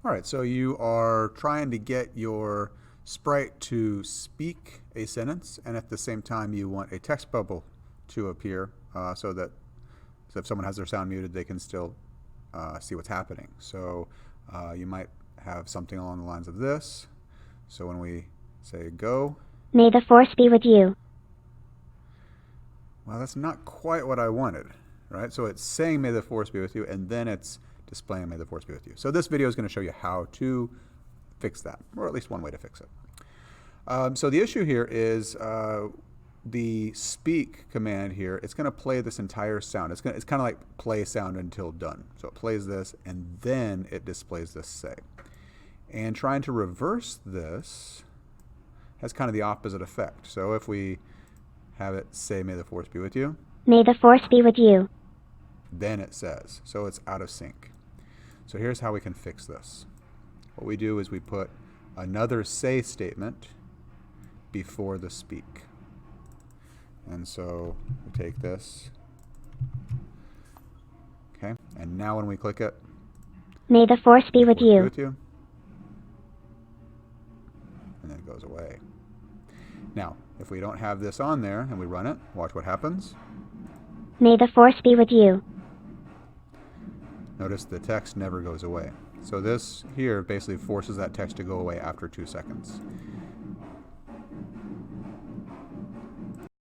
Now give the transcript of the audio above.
All right, so you are trying to get your sprite to speak a sentence, and at the same time you want a text bubble to appear so if someone has their sound muted, they can still see what's happening. So you might have something along the lines of this. So when we say go, may the force be with you. Well, that's not quite what I wanted, right? So it's saying may the force be with you, and then it's displaying may the force be with you. So this video is going to show you how to fix that, or at least one way to fix it. So the issue here is the speak command here. It's going to play this entire sound. It's kind of like play sound until done. So it plays this, and then it displays this say. And trying to reverse this has kind of the opposite effect. So if we have it say may the force be with you, may the force be with you, then it says. So it's out of sync. So here's how we can fix this. What we do is we put another say statement before the speak. And so we take this. Okay, and now when we click it, may the force be with you. And then it goes away. Now, if we don't have this on there and we run it, watch what happens. May the force be with you. Notice the text never goes away. So this here basically forces that text to go away after 2 seconds.